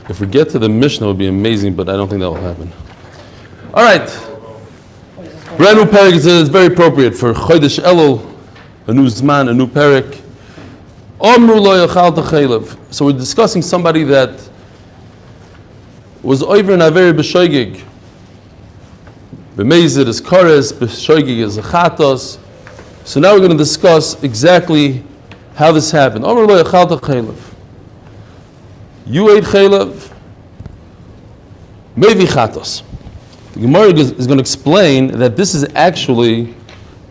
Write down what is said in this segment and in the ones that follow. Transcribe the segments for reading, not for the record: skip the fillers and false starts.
If we get to the Mishnah, it would be amazing, but I don't think that will happen. All right. Brand new parak is very appropriate for Chodesh Elul, a new Zman, a new parak. Amru lo yachal chaylev. So we're discussing somebody that was over in Averi b'shoigig. B'meizid is kares, b'shoigig is a chatos. So now we're going to discuss exactly how this happened. Amru lo yachal chaylev. You ate chaylev, maybe chatos. The Gemara is going to explain that this is actually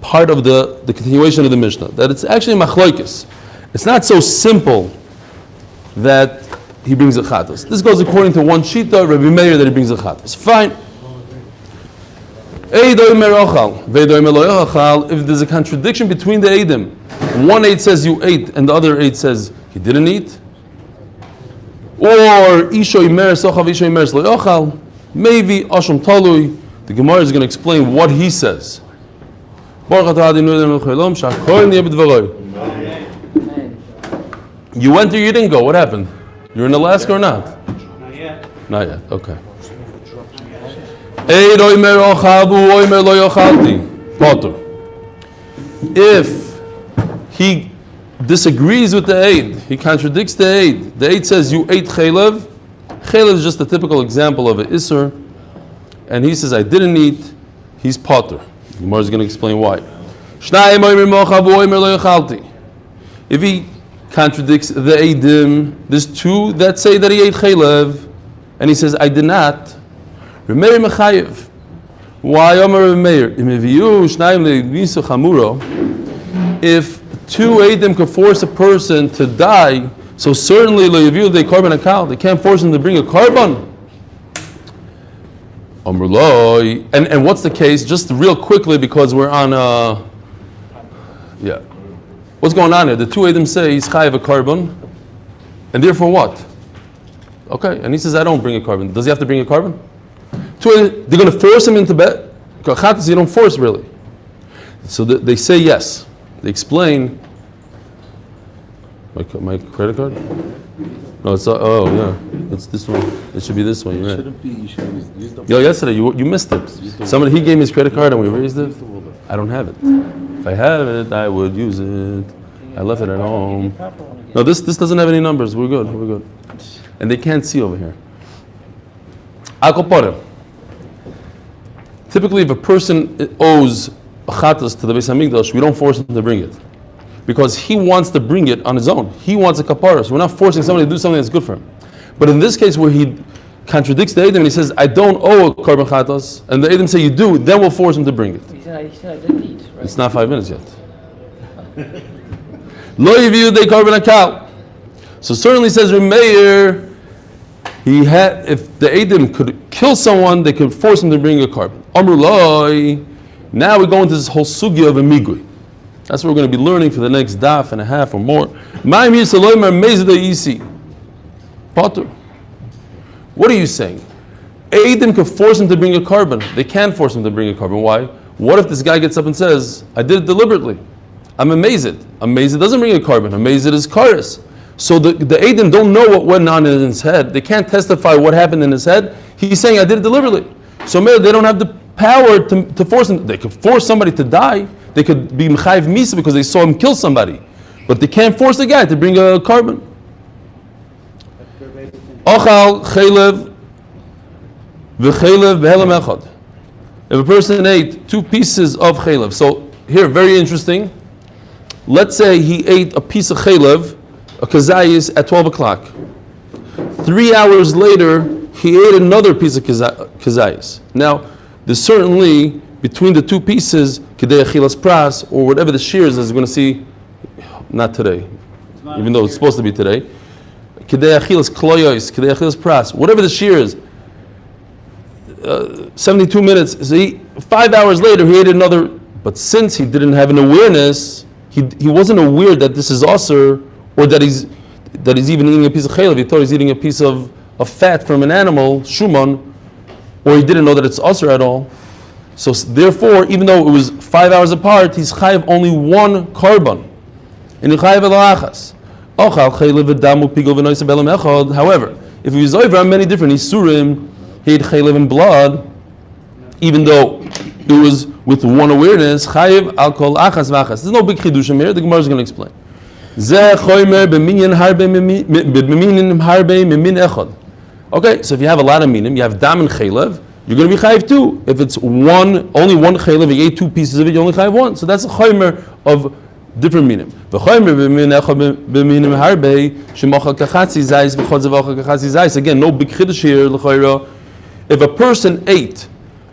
part of the continuation of the Mishnah. That it's actually machloikis. It's not so simple that he brings a chatos. This goes according to one shita, Rabbi Meir, that he brings a chatos. Fine. If there's a contradiction between the eidim, one eid says you ate and the other eid says he didn't eat, or isho imer sochav isho imer lo yochal, maybe asham talui. The Gemara is going to explain what he says. You went or you didn't go? What happened? You're in Alaska or not? Not yet. Not yet. Okay. If he disagrees with the aid, he contradicts the aid says you ate chaylev. Chaylev is just a typical example of an isser, and he says I didn't eat. He's potter. The Gemara is going to explain why. If he contradicts the eidim, there's two that say that he ate chaylev, and he says I did not. Remeir mechayev. Why Omer Remeir? If two eidim could force a person to die, so certainly they carbon akal. They can't force him to bring a carbon. And what's the case? Just real quickly, because we're on what's going on here? The two eidim say he's chayev a carbon, and therefore what? Okay, and he says I don't bring a carbon. Does he have to bring a carbon? They're going to force him into bed. Chatas you don't force really. So they say yes. They explain. My credit card? No, it's it's this one. It should be this one. You're right. Shouldn't be. You should use the. Yesterday you missed it. Somebody he gave me his credit card and we raised it. I don't have it. If I had it, I would use it. I left it at home. No, this doesn't have any numbers. We're good. And they can't see over here. Akoporem. Typically, if a person owes a chatas to the Beis Hamikdash, we don't force him to bring it, because he wants to bring it on his own. He wants a kapara, so we're not forcing somebody to do something that's good for him. But in this case, where he contradicts the Eidim and he says, I don't owe a carbon chatas, and the Eidim say you do, then we'll force him to bring it. He said I didn't eat, right? It's not 5 minutes yet. Lo yiviu de carbon akal. So certainly says Remeir, if the Eidim could kill someone, they could force him to bring a carbon. Amru loi. Now we go into this whole sugya of a migui. That's what we're going to be learning for the next daf and a half or more. Potter. What are you saying? Eidim could force him to bring a carbon. They can't force him to bring a carbon. Why? What if this guy gets up and says, I did it deliberately? I'm amazed. Amazed doesn't bring a carbon. Amazed is kares. So the Eidim don't know what went on in his head. They can't testify what happened in his head. He's saying, I did it deliberately. So they don't have the power to force him. They could force somebody to die. They could be mechayiv misa because they saw him kill somebody. But they can't force the guy to bring a carbon. Ochal chaylev v'chaylev b'helem echad. If a person ate 2 pieces of chaylev. So here, very interesting. Let's say he ate a piece of chaylev, a kazayis, at 12 o'clock. 3 hours later, he ate another piece of kazayis. Now, there's certainly, between the 2 pieces, kedei achilas pras, or whatever the shear is, as we're going to see, not today, even though it's supposed to be today, kedei achilas kloyos, kedei achilas pras, whatever the shear is, 72 minutes, so 5 hours later, he ate another, but since he didn't have an awareness, he wasn't aware that this is aser, or that he's even eating a piece of chaylev. He thought he's eating a piece of fat from an animal, shuman, or he didn't know that it's aser at all. So therefore, even though it was 5 hours apart, he's chayiv only 1 carbon. And he chayiv elachas. However, If he was over on many different isurim, he had chaylev in blood, even though it was with one awareness, chayiv al kol achas v'achas. There's no big chidushim here. The Gemara is going to explain. Zeh choymer b'minyan harbe mimin echad. Okay, so if you have a lot of minim, you have dam and chaylev, you're going to be chayiv too. If it's only one chaylev, you ate 2 pieces of it, you only chayiv 1. So that's a choymer of different minim. V'choymer b'min echad b'minim harbe shemochal kachatzi zayis v'chod zevachal kachatzi zayis. Again, no big chidush here. L'choyra. If a person ate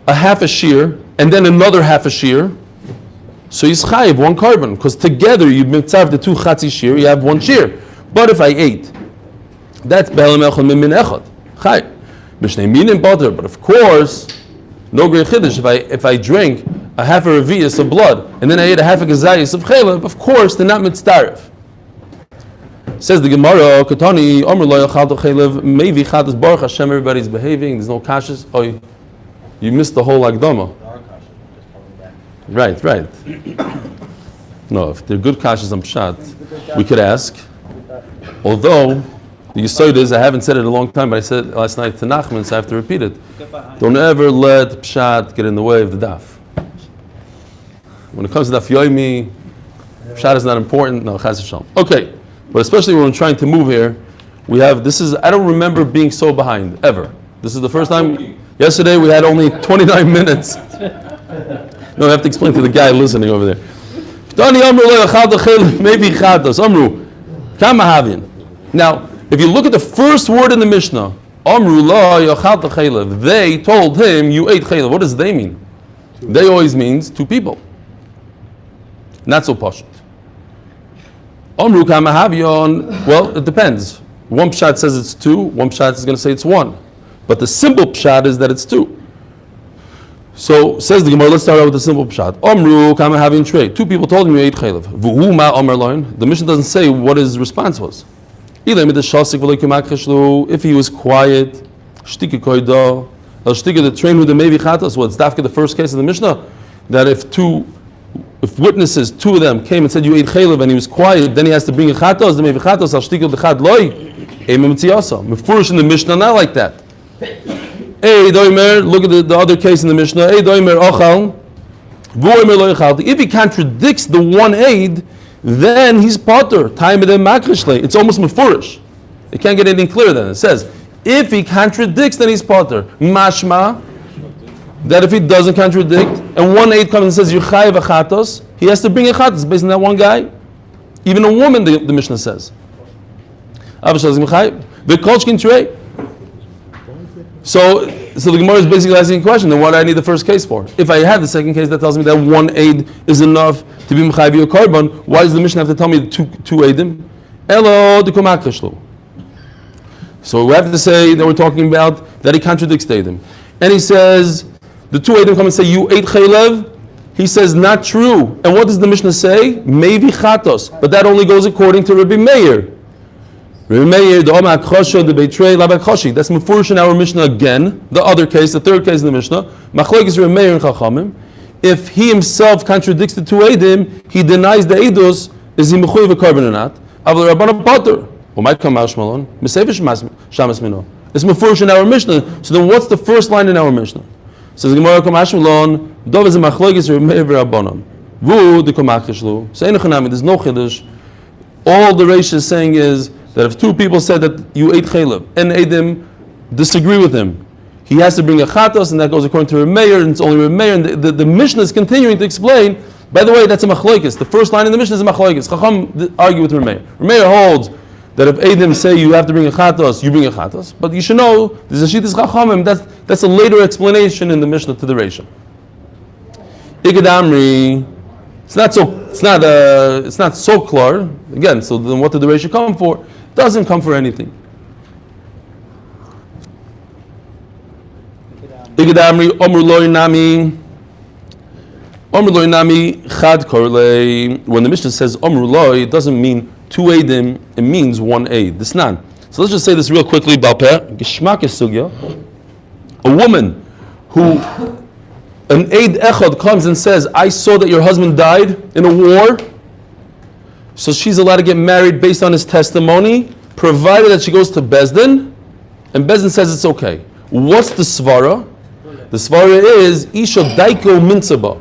a half a shear and then another half a shear, so he's chayiv 1 carbon, because together you mitzav the 2 chatzi shear, you have 1 shear. But if I ate, that's be'elam echad mimin echad chayiv. Mishnei minim butter, but of course, no great chiddush. If I drink a half a revius of blood and then I ate a half a gazayis of chaylev, of course they're not mitzdarif. Says the Gemara, Katani, Omer lo yachal chaylev, maybe chatas baruch Hashem, everybody's behaving. There's no kashas. Oh, you missed the whole agdama. Right. No, if they're good kashas on pshat, we could ask. Although the yesod is, I haven't said it in a long time, but I said it last night to Nachman, so I have to repeat it. Don't ever let pshat get in the way of the daf. When it comes to Daf Yomi, pshat is not important. No, chas v'shalom. Okay, but especially when we're trying to move here, we have, I don't remember being so behind, ever. This is the first time. Yesterday we had only 29 minutes. No, I have to explain to the guy listening over there. Now, if you look at the first word in the Mishnah, they told him, you ate chaylev. What does they mean? They always means 2 people. Not so pashut. Well, it depends. One pshat says it's 2, one pshat is going to say it's 1. But the simple pshat is that it's 2. So says the Gemara, let's start out with the simple pshat. Omru kama having trade. 2 people told him you ate chaylev. V'hu ma omer loin. The Mishnah doesn't say what his response was. If he was quiet, the train with the mevi chatos. Well, it's dafka the first case of the Mishnah, that if witnesses, 2 of them came and said you ate chaylev and he was quiet, then he has to bring a chatos, the mevi chatos, al shtikil dechad loy, mefurish in the Mishnah, not like that. Look at the other case in the Mishnah. If he contradicts the one aid, then he's potter. It's almost mefurish. It can't get anything clearer than it. It says, if he contradicts, then he's potter. Mashma, that if he doesn't contradict, and one aid comes and says, you chayiv a chatos, he has to bring a chatos based on that one guy. Even a woman, the Mishnah says. So the Gemara is basically asking a question, then what do I need the first case for? If I had the second case that tells me that one aid is enough to be mechayiv your carbon, why does the Mishnah have to tell me two aidim? Elo de kumakashlu. So we have to say that we're talking about that he contradicts the aidim. And he says, the 2 aidim come and say, you ate chaylev? He says, not true. And what does the Mishnah say? Maybe chatos. But that only goes according to Rabbi Meir. Rabbi Meir, the Oma Akhosha, the Beitrei, Labakhoshi. That's Mefurish in our Mishnah again. The other case, the third case in the Mishnah. Machlokes Rabbi Meir and Chachamim. If he himself contradicts the 2 Eidim, he denies the Eidos, is he Mechuyev a carbon or not? Aval Rabbana Potter. Or might come Mashmalon. Mesevish Shamas Mino. It's Mefurish in our Mishnah. So then what's the first line in our Mishnah? Says Gemara Kom Mashmalon, Dov is a Machlokes Rabbi Meir v'Rabbanon. Vu de Komakishlu. So there's no Chiddush. All the Reish is saying is that if 2 people said that you ate chaylev and Eidim disagree with him, he has to bring a chatos, and that goes according to Rabbi Meir, and it's only Rabbi Meir. And the Mishnah is continuing to explain. By the way, that's a machlokes. The first line in the Mishnah is a machlokes. Chacham argue with Rabbi Meir. Rabbi Meir holds that if Eidim say you have to bring a chatos, you bring a chatos. But you should know there's a shittas chachamim. That's a later explanation in the Mishnah to the Reisha. Igadamri. It's not so clear. Again, so then what did the Reisha come for? Doesn't come for anything. Igadamri Omru Loi Nami Chad Korlei. When the Mishnah says Omru Loi, it doesn't mean 2 Eidim, it means 1 Eid. This nan. So let's just say this real quickly. Balpeh Geshmak Sugya. A woman who an Eid Echad comes and says, I saw that your husband died in a war, so she's allowed to get married based on his testimony, provided that she goes to Bezdin and Bezdin says it's okay. What's the svara? The svara is Isha Daiko Minsaba.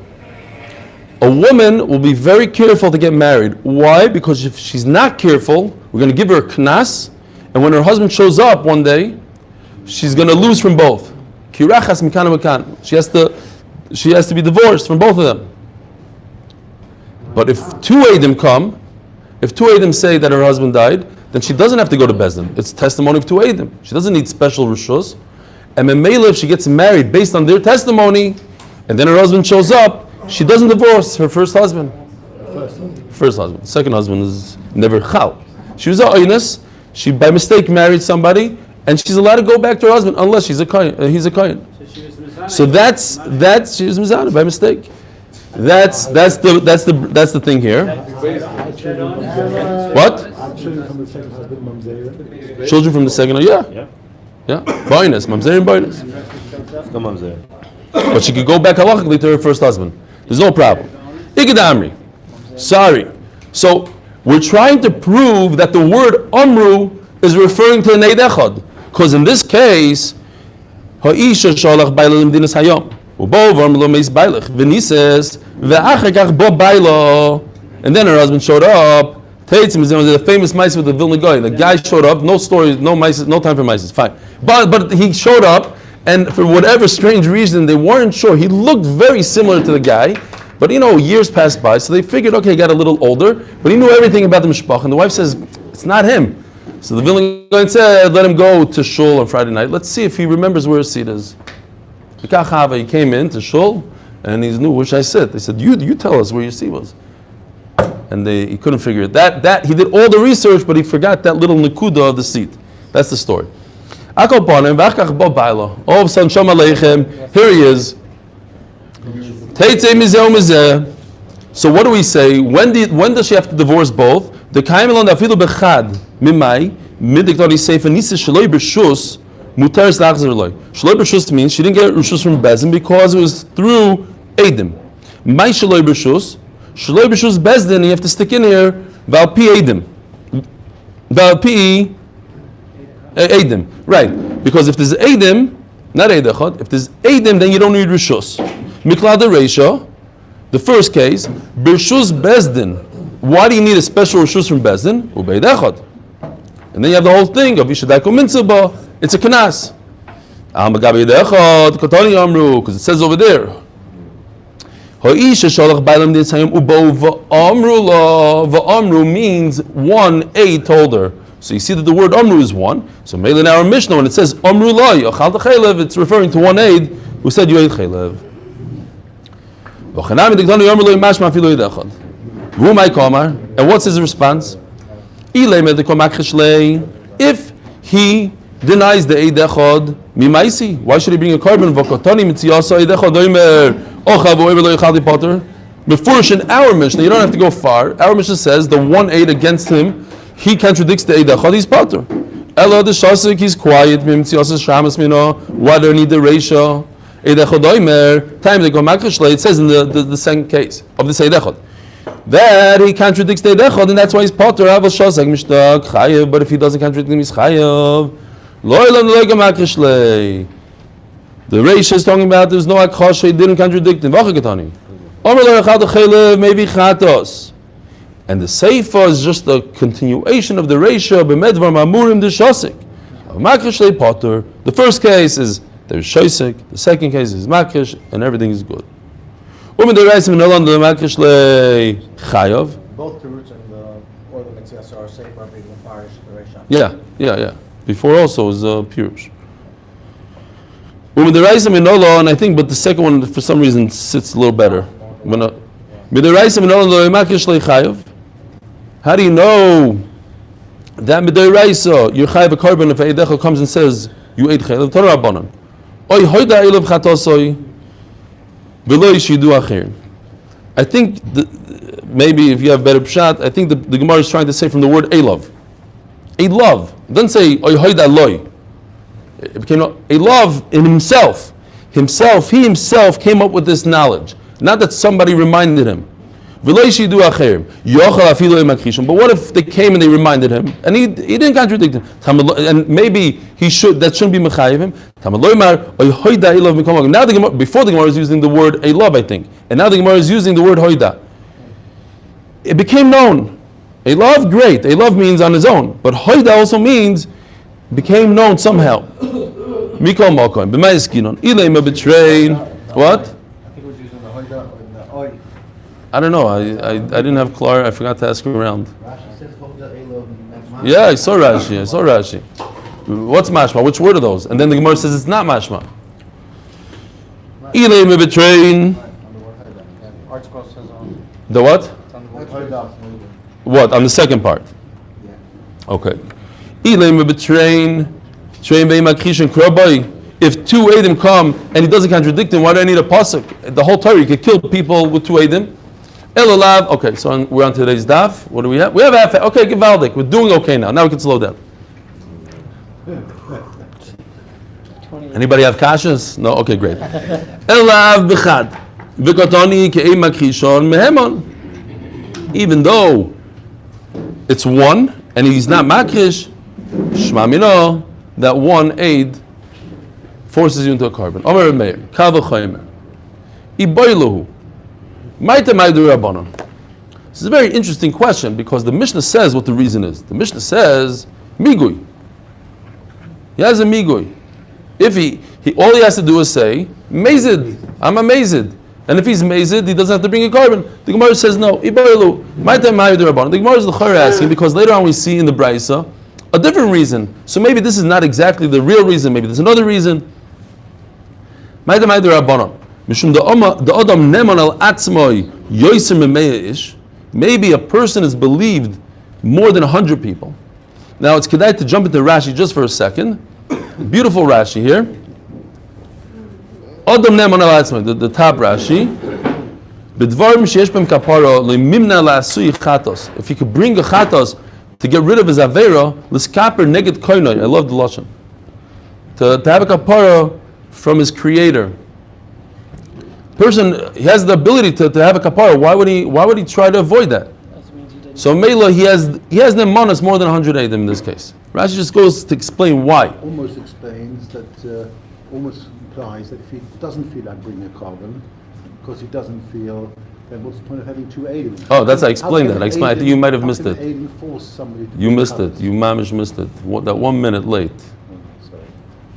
A woman will be very careful to get married. Why? Because if she's not careful, we're going to give her a knas, and when her husband shows up one day, she's going to lose from both. Kirachas mikana makan. She has to be divorced from both of them. But if two Eidim come, if two Eidim say that her husband died, then she doesn't have to go to Bezdin. It's testimony of two Eidim. She doesn't need special rishus. And Memela, if she gets married based on their testimony, and then her husband shows up, she doesn't divorce her first husband. First husband. Second husband is never chal. She was a oinus. She by mistake married somebody, and she's allowed to go back to her husband unless he's a kohen. So that's she was mizana by mistake. That's the thing here. What? Children from the second, yeah. Boinus, mamzer and boinus. But she could go back halachically to her first husband. There's no problem. Ikadamri. Sorry. So we're trying to prove that the word amru is referring to an eid echad, because in this case, ha'isha shalach baila limdinas hayom. And then her husband showed up. The famous mice with the Vilna Goy. The guy showed up. No stories, no mice, no time for mice. Fine, but he showed up, and for whatever strange reason, they weren't sure. He looked very similar to the guy, but years passed by, so they figured, okay, he got a little older, but he knew everything about the mishpach. And the wife says, it's not him. So the Vilna Goy said, let him go to shul on Friday night. Let's see if he remembers where his seat is. He came in to shul, and he knew where should I sit. They said, you tell us where your seat was. And he couldn't figure it. That he did all the research, but he forgot that little nekuda of the seat. That's the story. All of a sudden, Shalom Aleichem, here he is. So what do we say? When does she have to divorce both? The kaimel on afilu bechad mimai midiktari sefer nisa shloi b'shus muteres lachzer loy. Shloi b'shus means she didn't get rishus from Bezdin because it was through Eidim. My shloi b'shus. Shloi b'shus Bezdin, you have to stick in here Valpi Eidim. Valpi Eidim. Right. Because if there's Eidim, not Eid Echad, if there's Eidim, then you don't need Rishus. Miklad Reisha, the first case, B'shus Bezdin. Why do you need a special Rishus from Bezdin? Ubeid Echad. And then you have the whole thing of Yishadaiku Mitzvah. It's a Kanas. Al Magabi Echad, Kotani Amru, because it says over there. V'amru means one aid told her. So you see that the word amru is one. So maybe in our Mishnah when it says amru loy achal chaylev, it's referring to one aid who said you ate chaylev. And what's his response? If he denies the eid echad mimaisi, why should he bring a carbon? Before in our Mishnah, you don't have to go far. Our Mishnah says the one aid against him, he contradicts the eid echad, he's pater. Elo the shasik, he's quiet. Why do I need the reisha? Eid echad oimer. Time they go makrishle. It says in the second case of this eid echad that he contradicts the eid echad, and that's why he's pater. Aval shasik mishtag chayev. But if he doesn't contradict him, he's chayev. Loylam loyga makrishle. The Reish is talking about there's no akasha, he didn't contradict him. Maybe chatos. And the Seifa is just a continuation of the Reisha, b'medvar mamurim d'shasik. Makrish potter. The first case is there's shasik, the second case is makrish, and everything is good. Both the roots and the oil mitzvahs are safer being mafarish the Reisha. Yeah. Before also was Pirush. And I think, but the second one for some reason sits a little better. How do you know that Midoraisa, your chayav a carbon if Eidecha comes and says you ate chaylev Torah Rabbanan? Oy hoida ilav chatosoy v'lo yishidu acher. I think maybe if you have better pshat, I think the Gemara is trying to say from the word elav. Elav. It doesn't say oy hoida loy. It became a love in himself. He himself came up with this knowledge. Not that somebody reminded him. V'leishi du acherim. Yochal afilu emakrishon. But what if they came and they reminded him, and he didn't contradict him, and maybe he should, that shouldn't be mechayiv him. Now the Gemara, before the Gemara is using the word elov, I think, and now the Gemara is using the word hoida. It became known. Elov, great. Elov means on his own, but hoida also means became known somehow. Mikol Malkoim. B'mayiskinon. Ilema betrayin. What? I think it was using the hoida and the oi. I don't know. I didn't have Clar. I forgot to ask her around. Rashi says hoida elov. Yeah, I saw Rashi. What's mashma? Which word are those? And then the Gemara says it's not mashma. Ilema betrayin. Article says on. The what? It's on the word hoida. What? On the second part. Yeah. Okay. Ilema betrayin. If two Eidim come and he doesn't contradict him, why do I need a pasuk? The whole Torah, you could kill people with two Eidim. Elalav. Okay, so we're on today's daf. What do we have? We have half. Okay, Givaldik. We're doing okay now. Now we can slow down. Anybody have kashas? No? Okay, great. Elalav b'chad. V'kotoni ke'ei makrishon mehemon. Even though it's one and he's not makrish, shma mino, that one aid forces you into a carbon. Omer Meir, Kava Chaymer, Iboiluhu, Maita Maidu Rabbanon. This is a very interesting question because the Mishnah says what the reason is. The Mishnah says Migui. He has a Migui. If he all he has to do is say Mazid, I'm a Mazid. And if he's Mazid, he doesn't have to bring a carbon. The Gemara says no. Iboiluhu, Maita Maidu Rabbanon. The Gemara is the Chayr asking because later on we see in the Braisa a different reason. So maybe this is not exactly the real reason. Maybe there's another reason. Maybe a person is believed more than 100 people. Now it's kedai to jump into Rashi just for a second. Beautiful Rashi here. The top Rashi. If you could bring a chatos to get rid of his avera, l'skaper neged koinoi. I love the lashon. To have a kapara from his creator. Person, he has the ability to have a kapara. Why would he try to avoid that? So Mela, he has nemanas more than 100 Eidim in this case. Rashi just goes to explain why. Almost explains that, almost implies that if he doesn't feel like bringing a carbon, because he doesn't feel, then what's the point of having two Eidim? Oh, that's I explained that. I think you might have missed it. You missed it. You mamish missed it. That 1 minute late. Sorry.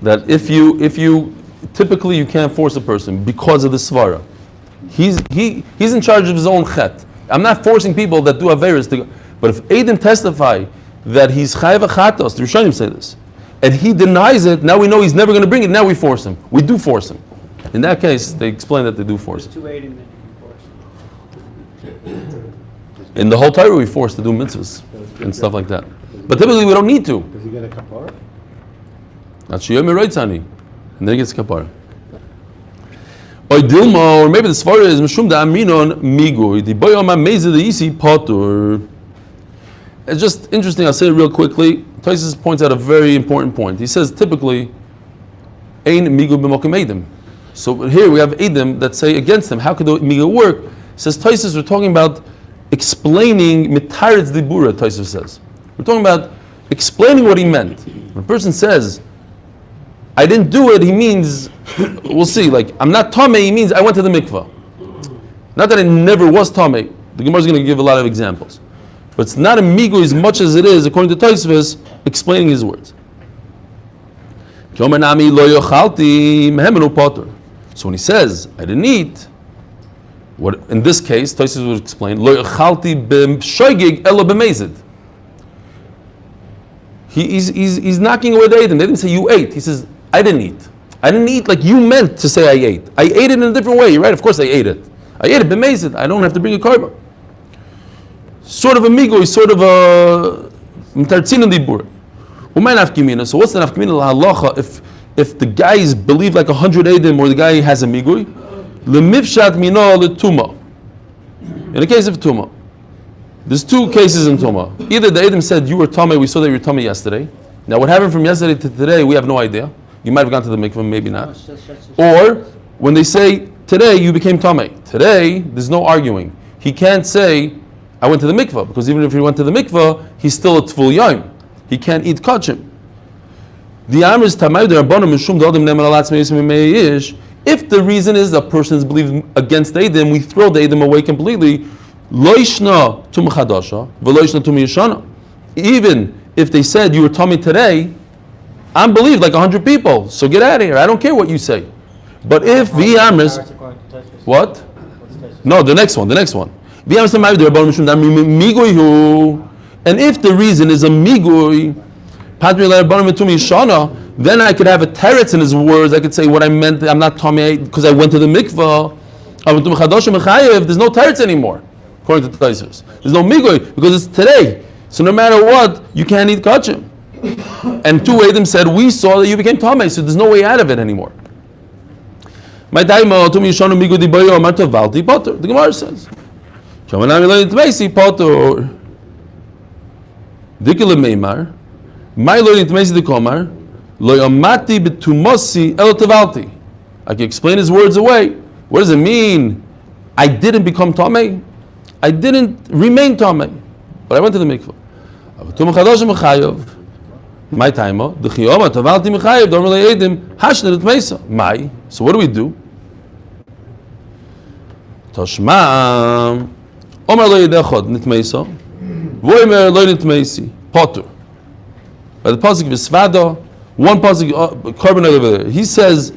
That if you typically you can't force a person because of the svara. He's in charge of his own chet. I'm not forcing people that do averis to go. But if Eidim testify that he's chayav chatos, the Rishonim say this, and he denies it, now we know he's never going to bring it. Now we force him. We do force him. In that case, they explain that they do force him. In the whole Torah, we force to do mitzvahs and stuff like that. But typically, we don't need to. Does he get a kapara? That's Shiyom Reitzani, and then he gets kapara. Or Dilma, or maybe the svara is Mishum da Aminon Migui. The boy on my meza the isi potur. It's just interesting. I'll say it real quickly. Taisus points out a very important point. He says typically, Ein Migu b'mokim Eidim. So here we have Eidim that say against him. How could the Migu work? Says Taisus, we're talking about explaining mitaretz dibura. Taisus says we're talking about explaining what he meant. When a person says, "I didn't do it," he means, we'll see. Like I'm not tamei, he means I went to the mikvah. Not that I never was tamei. The Gemara is going to give a lot of examples, but it's not a migu as much as it is, according to Taisus, explaining his words. So when he says, "I didn't eat," what in this case, Taisus would explain, "Lo yachalti b'shoigig ela b'mezid." He's knocking away the Eidim. They didn't say you ate. He says, "I didn't eat. I didn't eat like you meant to say I ate. I ate it in a different way." You're right. Of course, I ate it. I ate it b'mezid. I don't have to bring a karma. Sort of a migo. Sort of a mtartzin dibur. U'may nafkimina. So what's the nafkimina lahalacha if the guy is believed like 100 Eidim or the guy has a migui? Lemifshat mino letuma. In the case of tuma, there's two cases in tuma. Either the Eidim said you were tamei, we saw that you were tamei yesterday. Now what happened from yesterday to today, we have no idea. You might have gone to the mikvah, maybe not. Or when they say today you became tamei. Today there's no arguing. he can't say, I went to the mikvah, because even if he went to the mikvah, he's still a tful yom. He can't eat kachim. The Amr is Tamay the Rabbanim Mishum Dodim Neman Alatz Me'yism Me'ish. If the reason is that person is believed against the Eidim, we throw the Eidim away completely. Lo yishna tum chadasha, v'lo yishna tum yishana. Even if they said you were tummy today, I'm believed like 100 people, so get out of here. I don't care what you say. But if the Amr is what? No, the next one. And if the reason is a migui, then I could have a teretz in his words. I could say what I meant, I'm not Tomei because I went to the mikvah. There's no teretz anymore, according to Kereisos. There's no migui because it's today. So no matter what, you can't eat kachim. And two Eidim said, we saw that you became Tomei, so there's no way out of it anymore. The Gemara says, I can explain his words away. What does it mean? I didn't become Tomei. I didn't remain Tomei, but I went to the mikvah. My time, the chiyoma tavalti mechayev don't really edim hashnet mesa. My, so what do we do? Toshma Omar lo yedechod nitmeisa, voimer lo nitmeisi potter. By the pasuk of Svada, one pasuk carbon over there. He says,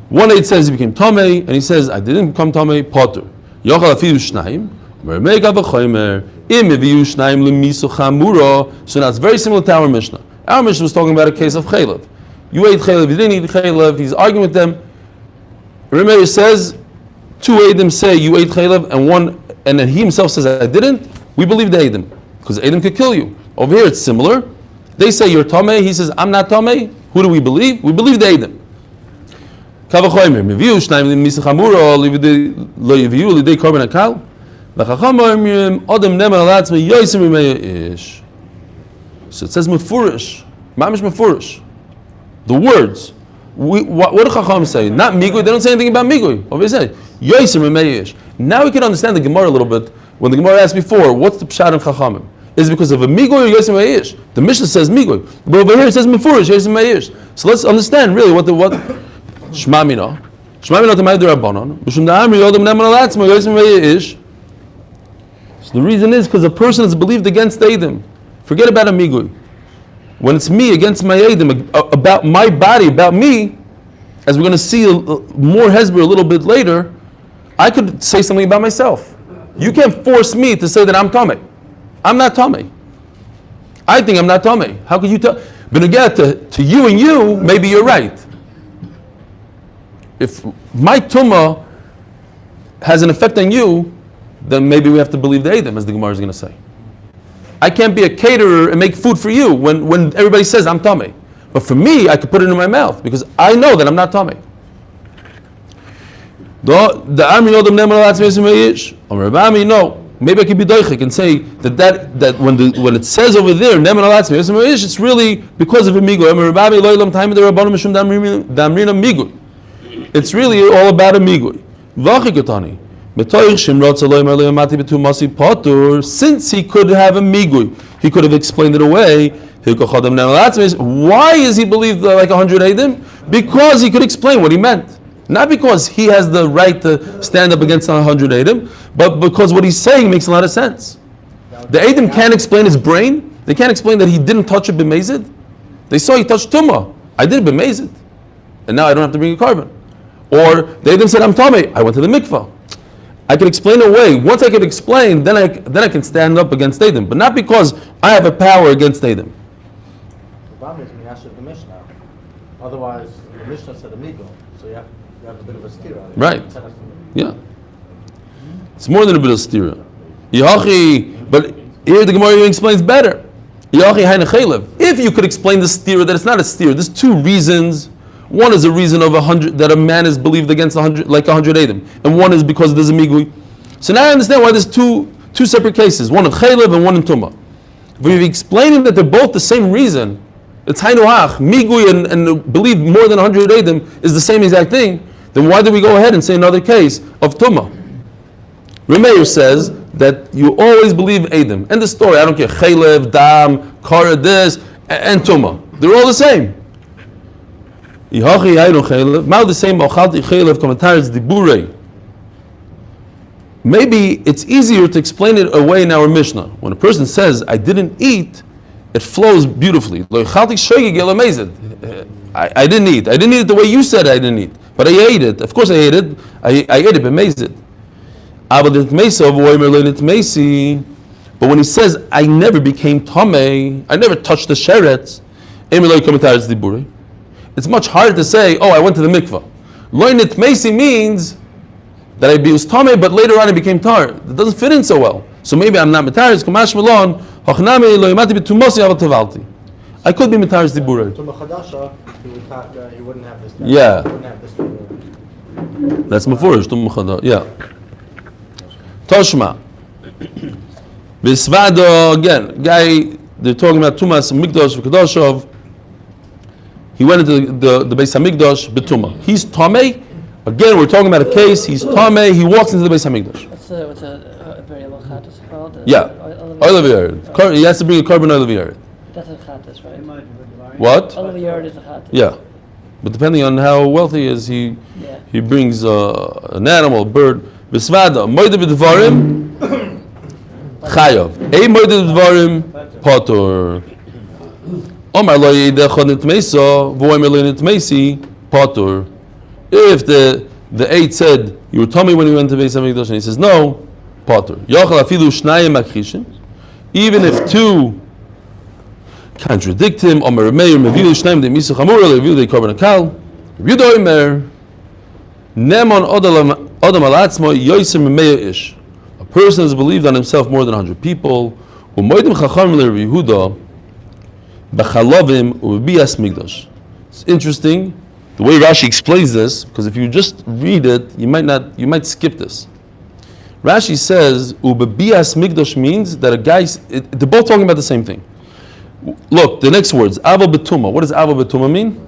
one aid says he became Tomei, and he says I didn't become Tomei potter. Yochal afidu shnayim. So now it's very similar to our Mishnah. Our Mishnah was talking about a case of chaylev. You ate chaylev, you didn't eat chaylev. He's arguing with them. Remeir says, two Eidim say you ate chaylev, and then he himself says I didn't. We believe the Eidim because Eidim could kill you. Over here it's similar. They say you're Tomei. He says I'm not Tomei. Who do we believe? We believe the Eidim. So it says mefurish, mamish mefurish. The words. What do Chacham say? Not migui. They don't say anything about migui. What they say? Yosim meish. Now we can understand the Gemara a little bit. When the Gemara asked before, what's the pshat in Chachamim? Is it because of a migui or yosim meish? The Mishnah says migui, but over here it says mefurish, yosim meish. So let's understand really what Shma mina. Shma mina t'mayid rabbanon. B'shum da'amri yodam neman alatzma yosim meish. So the reason is because a person is believed against Eidim. Forget about a migui. When it's me against my Eidim, about my body, about me, as we're going to see more Hezbollah a little bit later, I could say something about myself. You can't force me to say that I'm Tomei. I'm not Tomei. I think I'm not Tomei. How could you tell? But again, to you and you, maybe you're right. If my Tumah has an effect on you, then maybe we have to believe the Eidim, as the Gemara is going to say. I can't be a caterer and make food for you when everybody says I'm Tomei. But for me, I could put it in my mouth because I know that I'm not Tomei. The army know them no. Maybe I could be doichik and say that when it says over there it's really because of a migu. It's really all about a migu. Since he could have a migui, he could have explained it away. Why is he believed like 100 Eidim? Because he could explain what he meant. Not because he has the right to stand up against 100 Eidim, but because what he's saying makes a lot of sense. The Eidim can't explain his brain. They can't explain that he didn't touch a b'mezid. They saw he touched tumah. I did b'mezid, and now I don't have to bring a carbon. Or the Eidim said I'm Tomei. I went to the mikvah. I can explain away. Once I can explain, then I can stand up against Eidim, but not because I have a power against Eidim. Otherwise, the Mishnah said amigo, so you have a bit of a stira. Right. Yeah. It's more than a bit of stira. But here the Gemara explains better. If you could explain the stira that it's not a stira, there's two reasons. One is a reason of 100 that a man is believed against 100, like 100 Eidim, and one is because there's a migui. So now I understand why there's two separate cases, one in chaylev and one in tumah. If we're explaining that they're both the same reason, it's haynuach, migui and believe more than 100 Eidim is the same exact thing, then why do we go ahead and say another case of tumah? Remeir says that you always believe Eidim. End the story. I don't care. Chaylev, Dam, Kara, this, and Tuma. They're all the same. Maybe it's easier to explain it away in our Mishnah. When a person says, I didn't eat, it flows beautifully. I didn't eat. I didn't eat it the way you said I didn't eat. But I ate it. Of course I ate it. I ate it, but amazed it. But when he says, I never became tamei, I never touched the sheretz, it's much harder to say, oh, I went to the mikvah. Lo nitmesi means that I was tamei, but later on I became tar. It doesn't fit in so well. So maybe I'm not mitaris. I could be mitaris diburei. To Machadasha, he wouldn't have this. Yeah. He wouldn't have this. That's mafurish. Yeah. Toshma. Bisvado, again, guy, they're talking about Tumas Mikdash V'Kadoshov. He went into the Beis HaMikdash B'Tuma. He's Tamei. Again, we're talking about a case. He's Tamei. He walks into the Beis HaMikdash. What's a very low chattis called? Yeah. Oil of Yared. He has to bring a carbon oil of Yared. That's a chattis, right? What? Oil of Yared is a chattis. Yeah. But depending on how wealthy he is, he brings an animal, a bird. Bisvada, Moide B'Dvarim, Chayav. Ei Moide B'Dvarim, Patur. Omar lo yidechon nitmeisa, v'oimer lo nitmeisi, Patur. If the eight said, you were tummy when you went to Beis HaMikdash, and he says, no, Patur. Yochel afilu shnayim makhishin. Even if two contradict him, Omar Meir, mevilu shnayim de misu chamura, levilu de korban akal. Yehuda Omer, nemon Adam alatzmo yoyser memeya ish. A person has believed on himself more than 100 people. U'moedim chacham leRehuda b'chalavim u'bias migdash. It's interesting the way Rashi explains this, because if you just read it, you might skip this. Rashi says u'bias migdash means that a guy. They're both talking about the same thing. Look, the next words, Ava Betuma. What does Ava Betuma mean?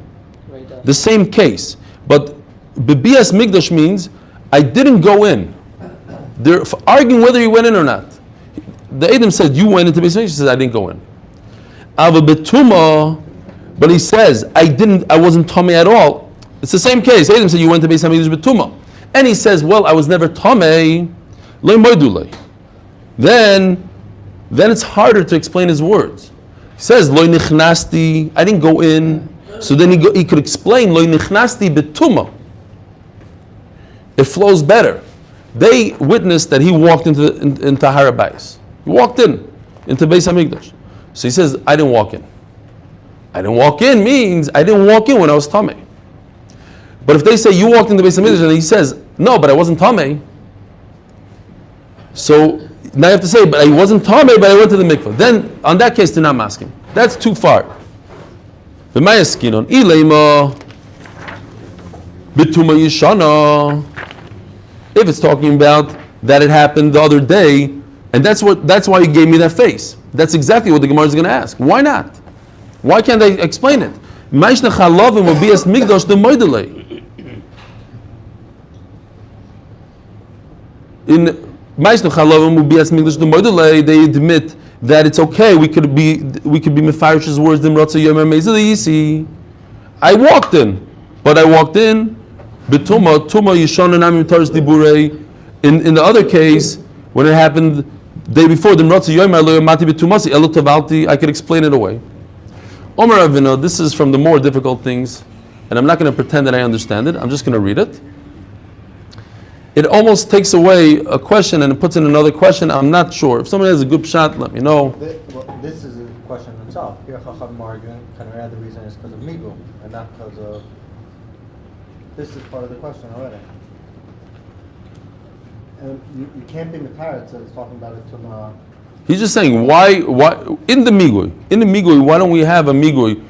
The same case, but Bebias Migdash means I didn't go in. They're arguing whether he went in or not. The Edom said, you went into Beis Hamikdash. He says, I didn't go in. Ava Betuma, but he says, I wasn't Tomei at all. It's the same case. Edom said, you went to Beis Hamikdash Betuma. And he says, well, I was never Tomei. Then it's harder to explain his words. He says, Lo nichnasti, I didn't go in. So then he could explain, Lo nichnasti betuma. It flows better. They witnessed that he walked into Har HaBayis. He walked into Beis HaMikdash. So he says, I didn't walk in. I didn't walk in means I didn't walk in when I was Tamei. But if they say you walked into Beis HaMikdash and he says, no, but I wasn't Tamei. So now you have to say, but I wasn't Tamei, but I went to the mikvah. Then on that case, they're not masking. That's too far. B'mayaskinon ilema b'tuma yishana. If it's talking about that it happened the other day, and that's why you gave me that face. That's exactly what the Gemara is going to ask. Why not? Why can't they explain it? Ma'ishna chalavim will be as migdash the moedelei. In Ma'ishna chalavim will be as migdash the moedelei. They admit that it's okay. We could be mefarish's words. I walked in, but I walked in. Betuma tuma yishana namim taris diburei. In the other case, when it happened the day before, the mratza yomer lo yomati betumasi elo tavalti. I could explain it away. Omer Avinu, this is from the more difficult things, and I'm not going to pretend that I understand it. I'm just going to read it. It almost takes away a question and it puts in another question. I'm not sure. If someone has a good shot, let me know. This is a question itself. Here, Chacham arguing, the reason is because of Migu, and not because of. This is part of the question already. And you can't be Matarit, so it's talking about it to He's just saying, why in the Migui, why don't we have a Migui?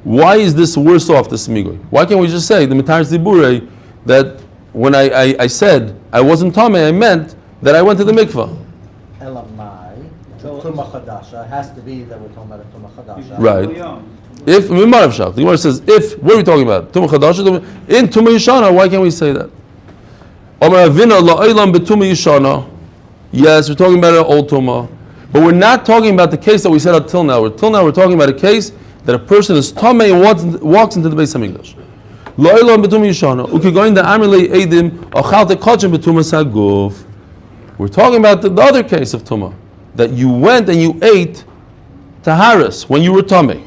Why is this worse off, this Migui? Why can't we just say, the Matarit Zibure, that when I said I wasn't Tamei, I meant that I went to the mikvah. Elamai, Tumah Chadasha, has to be that we're talking about a Tumah Chadasha. Right. If Mimarav Shach, the Gemara says, if, what are we talking about? Tumah Chadasha, in Tumah Yishana, why can't we say that? Omar Avina la'olam betumah Yishana. Yes, we're talking about an old tumah, but we're not talking about the case that we said until now. Until now, we're talking about a case that a person is tamei and walks into the Beis Hamikdash. Lo'elam b'tumah yishana ukigoyin da'amrei eidim achal tekachim b'tumah saguf. We're talking about the other case of tumah, that you went and you ate taharis when you were tamei.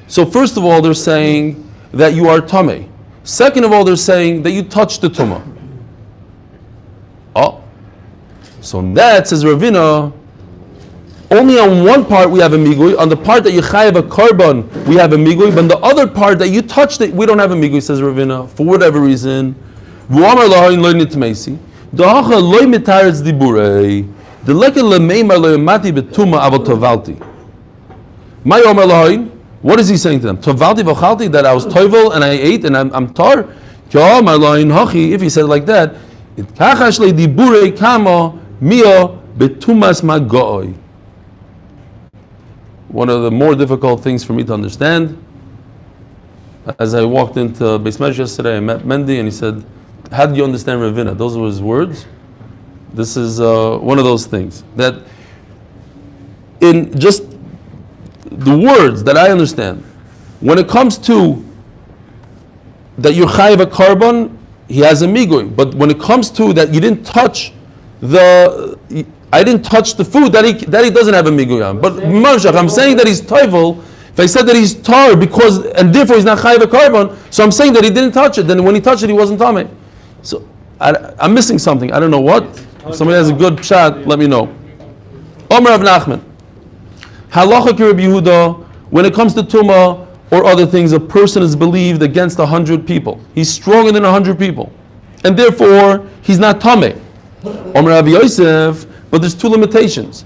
So first of all, they're saying that you are tamei. Second of all, they're saying that you touched the tumah. Oh, so that says Ravina. Only on one part we have a migui. On the part that you chayav a korban, we have a migui. But on the other part that you touched it, we don't have a migui. Says Ravina for whatever reason. V'amar lahayin lo nitmeisi. Da'acha lo mitaretz diburei. Deleke lemeimar lo yamati betuma avot tovalti. My omar lahayin. What is he saying to them? Tovalti v'chalti, that I was toivel and I ate and I'm tar. If he said it like that, it kachash le diburei kama mia betumas magoi. One of the more difficult things for me to understand. As I walked into Beis Medrash yesterday, I met Mendy and he said, "How did you understand Ravina?" Those were his words. This is one of those things that, in just the words that I understand, when it comes to that you're chayiv a korban, he has a migui. But when it comes to that you didn't touch I didn't touch the food, that he doesn't have a migui on. But Moshe, I'm saying that he's toivel. If I said that he's tar because and therefore he's not chayiv a korban, so I'm saying that he didn't touch it. Then when he touched it, he wasn't tamei. So I'm missing something. I don't know what. If somebody has a good shot, let me know. Omer of Nachman. Halacha ki Rabbi Yehuda, when it comes to tumah or other things, a person is believed against 100 people. He's stronger than 100 people, and therefore he's not tamei. Omer Rabbi Yosef, but there's two limitations.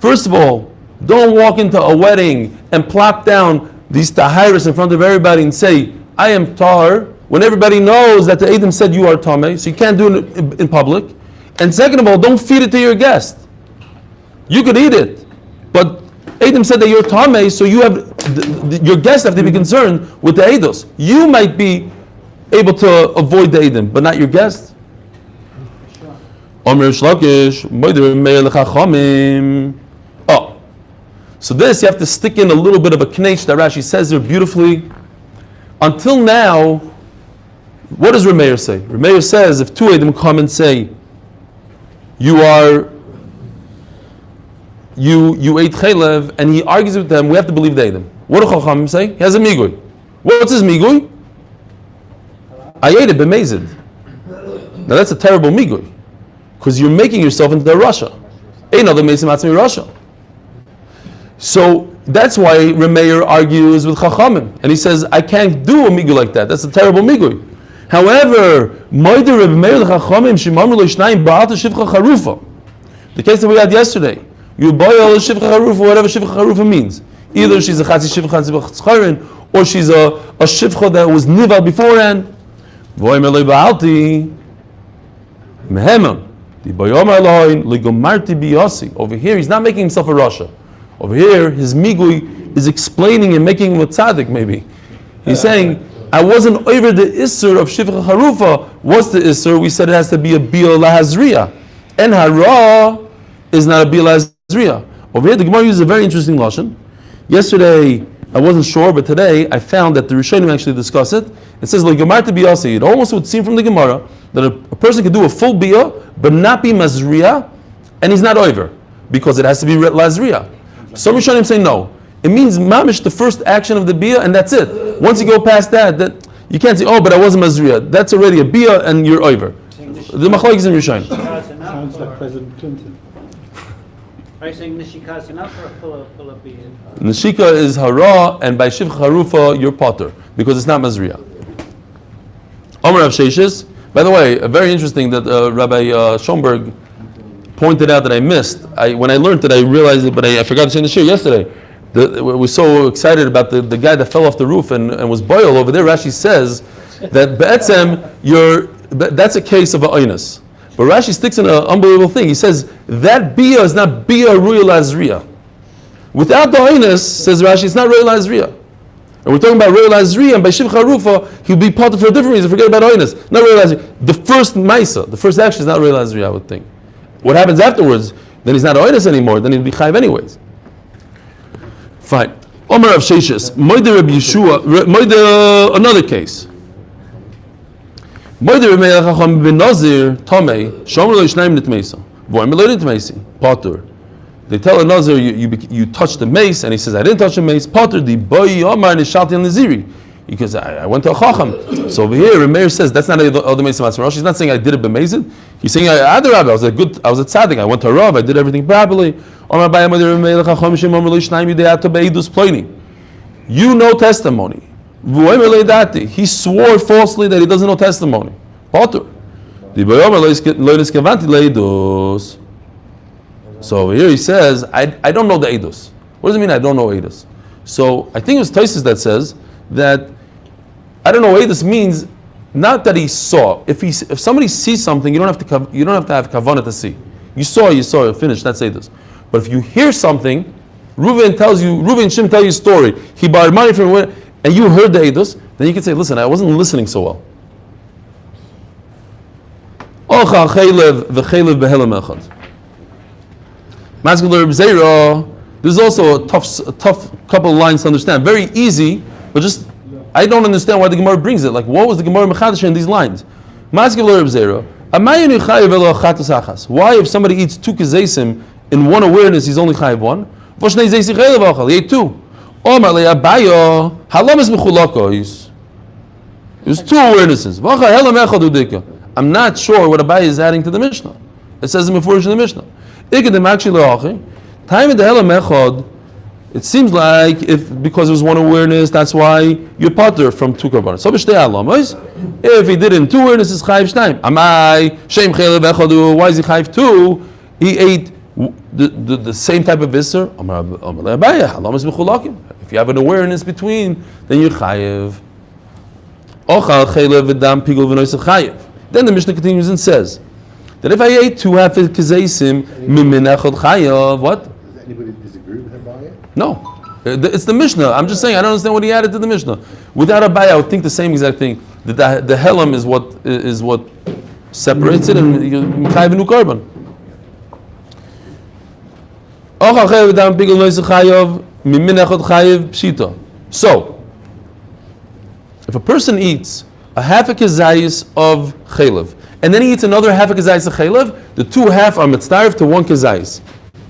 First of all, don't walk into a wedding and plop down these tahiris in front of everybody and say, "I am tar," when everybody knows that the Edom said you are tamei, so you can't do it in public. And second of all, don't feed it to your guest. You could eat it, but Edom said that you're tamei, so you have your guests have to be concerned with the Eidos. You might be able to avoid the Edom, but not your guest. Oh, so this you have to stick in a little bit of a knesh that Rashi says there beautifully. Until now, what does Rameir say? Rameir says if two Edom come and say, you ate chaylev, and he argues with them, we have to believe the Edom. What do Chachamim say? He has a migui. What's his migui? I ate it b'mezid. Now that's a terrible migui, because you're making yourself into a Russia. Ain't other meisim atzmi Russia. So that's why Rameir argues with Chachamim, and he says I can't do a migui like that. That's a terrible migui. However, the case that we had yesterday, you boil shivcha charufa, whatever shivcha charufa means. Either she's a chatzi shivcha chatzcharin, or she's a shivcha that was nival beforehand. Over here, he's not making himself a Rasha. Over here, his migui is explaining and making him a tzaddik. Maybe he's saying, I wasn't over the Isser of Shivcha Harufa. What's the Isser? We said it has to be a Bia Lahazriya. And Hara is not a Bia Lahazriya. Over here, the Gemara uses a very interesting lashon. Yesterday, I wasn't sure, but today I found that the Rishonim actually discuss it. It says, like Gemara to Biyasi. It almost would seem from the Gemara that a person can do a full Bia, but not be Mazriya, and he's not over, because it has to be Lahazriya. Some Rishonim say no. It means mamish the first action of the bia, and that's it. Once you go past that you can't say, oh, but I wasn't mazriya. That's already a bia, and you're over. The machlokes is in Rishonim. Sounds like President Clinton. Are you saying Nishika is enough or full of bia? Nishika is hara, and by shivcha harufa you're potter because it's not mazriya. Omer Rav Sheshes. By the way, very interesting that Rabbi Schomburg pointed out that I missed. When I learned it, I realized it, but I forgot to say in the shir yesterday. We're so excited about the guy that fell off the roof and was boiled over there. Rashi says that be'etzem, that's a case of a oinus. But Rashi sticks in an unbelievable thing. He says that bia is not bia ruya lazriya. Without the oinus, says Rashi, it's not ruya lazriya. And we're talking about Re'el Azri, and by Shivcha Rufa, he'll be part for a different reason. Forget about Oinus. Not Re'el Azri. The first Maisa, the first action is not Re'el Azri, I would think. What happens afterwards, then he's not Oinus anymore, then he'll be Chayiv anyways. Fine. Omer of Sheshis, Moide Reb Yeshua, Moide, another case. Moide Reb Meir Chacham ben Nazir, Tomei, Shomer lo Yishnaim Nitmeisa, Voim lo Nitmeisi, Potter. They tell a Nazir, you touched the mace, and he says, I didn't touch the mace. Potter, the boy Omar Nishalti and Naziri. Because I went to a Chacham. So over here, Meir says, that's not all the mace of Matzah. He's not saying I did it b'mezid. He's saying, I was a tzaddik, I went to Rav, I did everything properly. You know testimony. He swore falsely that he doesn't know testimony. Potter. So over here he says, I don't know the Eidos. What does it mean I don't know Eidos? So I think it was Taisus that says that I don't know what Eidos means, not that he saw. If somebody sees something, you don't have to have kavanah to see. You saw, finished, that's Eidos. But if you hear something, Reuven and Shim tell you a story, he borrowed money from where, and you heard the Eidos, then you can say, listen, I wasn't listening so well. This is also a tough couple of lines to understand. Very easy, but just I don't understand why the Gemara brings it. Like, what was the Gemara Mechadash in these lines? Why, if somebody eats two kezesim in one awareness, he's only chayiv one? He ate two. There's two awarenesses. I'm not sure what Abaye is adding to the Mishnah. It says in the Mishnah. Time in the Helam Echad, it seems like because it was one awareness, that's why you're potter from two korbanos. So if he did it in two awarenesses, chayiv shnaim. Amai shem chelev echad. Why is he chayiv two? He ate the same type of visser. If you have an awareness between, then you're chayiv. Then the Mishnah continues and says that if I ate two half kezeisim, mimin echad chayiv. What? Does anybody disagree with Abaye? No, it's the Mishnah. I'm just saying I don't understand what he added to the Mishnah. Without Abaye, I would think the same exact thing. That the helam is what separates it, and you chayiv a new korban. So, if a person eats a half a kezayis of chaylev, and then he eats another half a kezayis of chaylev, the two half are mitzdarif to one kezayis.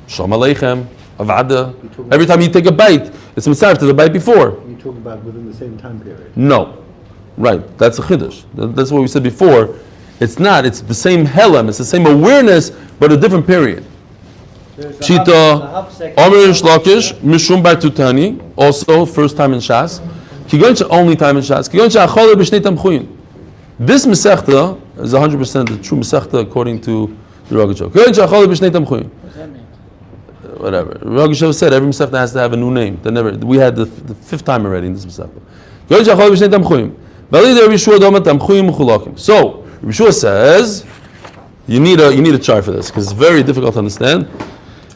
Shalom Aleichem, Avada. Every time you take a bite, it's mitzdarif to the bite before. You talk about within the same time period. No. Right, that's a chiddush. That's what we said before. It's not, it's the same helam, it's the same awareness, but a different period. Pshita, Omer Shlakish, Mishum Bar Tutani, also first time in Shas. Kigoncha, only time in Shas. Kigoncha Achole B'Shnei Tamchuyin. This Masechta is 100% the true Masechta according to the Rogachow. Kigoncha Achole B'Shnei Tamchuyin. What does that mean? Whatever. Rogachow said every Masechta has to have a new name. We had the fifth time already in this Masechta. Kigoncha Achole B'Shnei Tamchuyin. So, Yeshua says, you need a chart for this because it's very difficult to understand.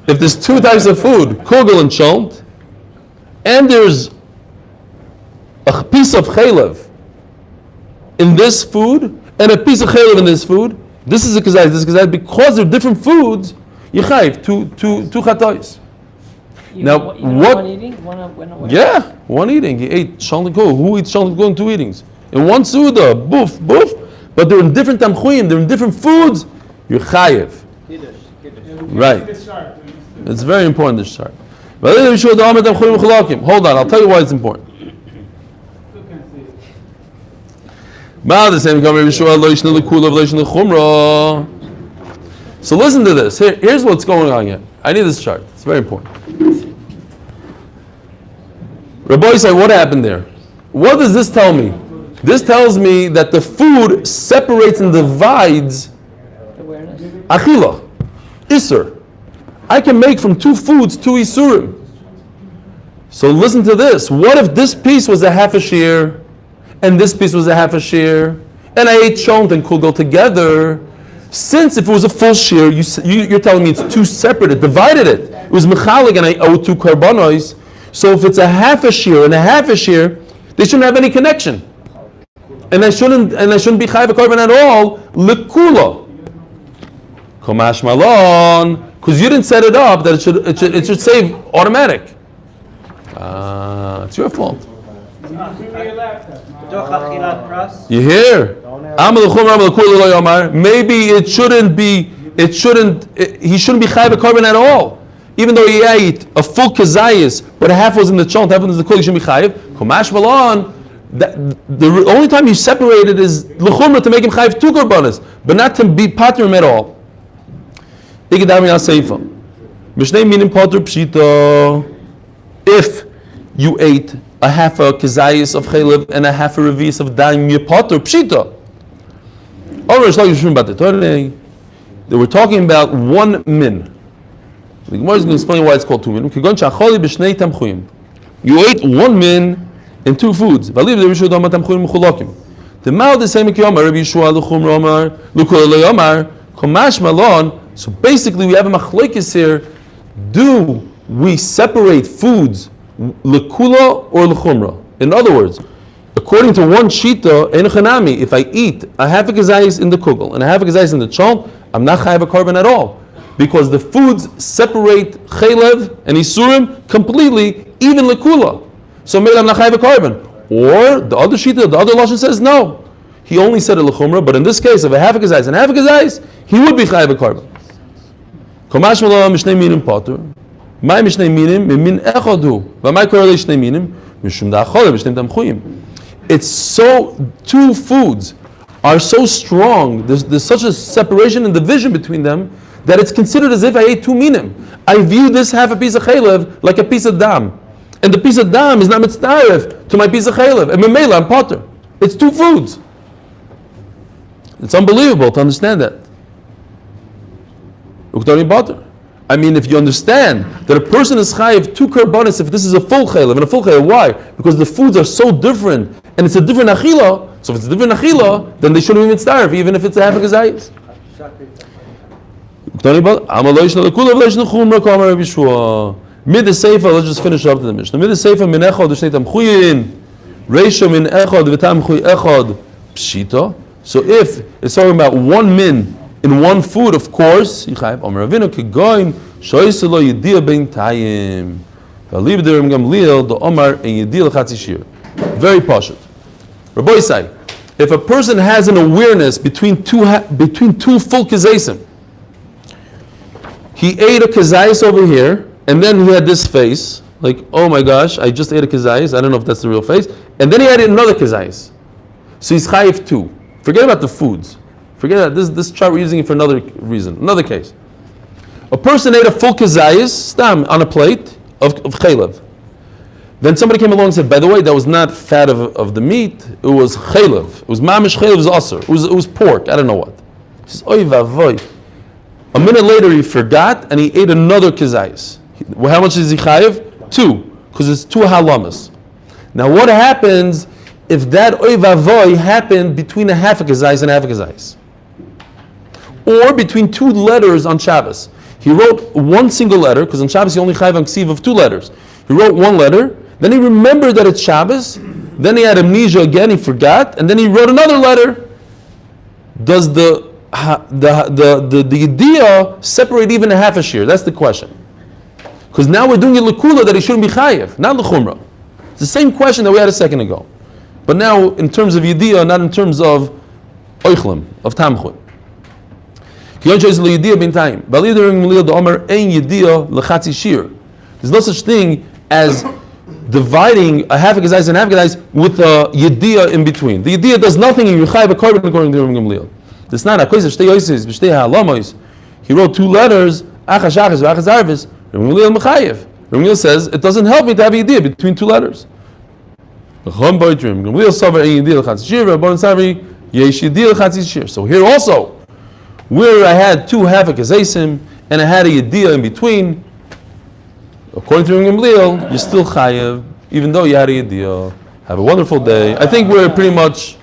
If there's two types of food, kugel and chont, and there's a piece of chaylev in this food, and a piece of chaylev in this food, this is a kazayis, this is a kazayis, because they're different foods, you chayv two chatois. Now, what? One eating? One Yeah, one eating. He ate chont and kugel. Who eats chont and kugel in two eatings? In one suda, boof, but they're in different tamchuim, they're in different foods, you're chayev. Right. It's very important, this chart. Hold on, I'll tell you why it's important. So listen to this. Here's what's going on here. I need this chart. It's very important. Rabbi say, what happened there? What does this tell me? This tells me that the food separates and divides awareness. achila, isur. I can make from two foods two isurim. So listen to this. What if this piece was a half a shear, and this piece was a half a shear, and I ate chont and kugel together? Since if it was a full shear, you're telling me it's two separate, it divided it. It was mechalik and I owe two karbanos. So if it's a half a shear and a half a shear, They shouldn't have any connection. And I shouldn't be chayav a korban at all, lekula. Komash malon, because you didn't set it up that it should save automatic. It's your fault. You hear? Maybe it shouldn't be. He shouldn't be chayav a korban at all. Even though he ate a full kazayis, but half was in the chont, half was in the kul, he shouldn't be chayav. Komash malon. The only time you separate it is l'chumra to make him chayiv 2 korbanos, but not to be pater him at all. If you ate a half a kazayis of chaylev and a half a revis of daim, you pater pshita. They were talking about 1 min. The Gemara is going to explain why it's called 2 min. You ate 1 min in 2 foods. The mouth is saying, so basically we have a machlokes here. Do we separate foods lekula or lechumra? In other words, according to one shita, if I eat a half a kazayis in the kugel and a half a kazayis in the chont, I'm not chayav a korban at all. Because the foods separate chaylev and isurim completely, even lekula. So maybe I'm not chayav a korban. Or the other shita, the other lashon says no. He only said a lechumra, but in this case, of a half a kazayis and half a kazayis, he would be chayav a korban. Komash malam mishnei minim patur. My mishnei minim min echadu. V'may korele mishnei minim mishum da'achol mishnei tamchuyim. It's so, 2 foods are so strong. There's such a separation and division between them that it's considered as if I ate 2 minim. I view this half a piece of chaylev like a piece of dam. And the piece of dam is not mitzdaref to my piece of chaylev. And memela, I'm potter. It's 2 foods. It's unbelievable to understand that. I mean, if you understand that a person is chayiv 2 korbanos if this is a full chaylev and a full chaylev, why? Because the foods are so different and it's a different achila. So if it's a different achila, then they shouldn't even starve, even if it's a half a gazayis. Mid the Seifa, let's just finish up to the Mishnah. Mid the Seifa min echad v'shnei tamchuyin, reisha min echad v'tamchuy echad pshita. So if it's talking about 1 min in 1 food, of course, yichayv Omer Avinu kegoin shoyiselo yediyah bein tayim v'alib derim gamliel the Omar and yediyah l'chatzi shir. Very pashut. Rabbi Yisai, if a person has an awareness between two full kazaysim, he ate a kazayis over here, and then he had this face, like, oh my gosh, I just ate a kazayis, I don't know if that's the real face, and then he had another kazayis. So he's chayiv 2. Forget about the foods. Forget that. This chart we're using it for another reason. Another case. A person ate a full kazayis, stam, on a plate of chaylev. Then somebody came along and said, by the way, that was not fat of the meat, it was chaylev. It was mamish chaylev, it was aser. It was pork, I don't know what. He says, oy vavoy. A minute later he forgot and he ate another kazayis. How much is he chayiv? 2, because it's 2 halamas. Now what happens if that oy vavoy happened between a half a kazayis and a half a kazayis? Or between 2 letters on Shabbos. He wrote 1 single letter, because on Shabbos he only chayiv on ksiv of 2 letters. He wrote 1 letter, then he remembered that it's Shabbos, then he had amnesia again, he forgot, and then he wrote another letter. Does the idea separate even a half a shear? That's the question. Because now we're doing a lekula that he shouldn't be chayiv, not lechumra. It's the same question that we had a second ago. But now in terms of yediyah, not in terms of oichlim, of tamchut. There's no such thing as dividing a half a gazais and half a gazais with a yediyah in between. The yediyah does nothing and you chayiv a korban according to Rabbi Gamliel. It's not a question of shtei yosis, b'shtei ha'alamois. He wrote 2 letters, achas shachas v'achas arvis. Rabbi Gamliel mechayiv. Rabbi Gamliel says it doesn't help me to have a yediyah between 2 letters. So here also, where I had 2 half a gazaisim and I had a yediyah in between, according to Rabbi Gamliel, you're still chayiv, even though you had a yediyah. Have a wonderful day. I think we're pretty much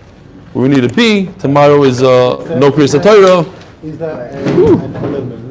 where we need to be. Tomorrow is no Kereisos Torah. Is that an element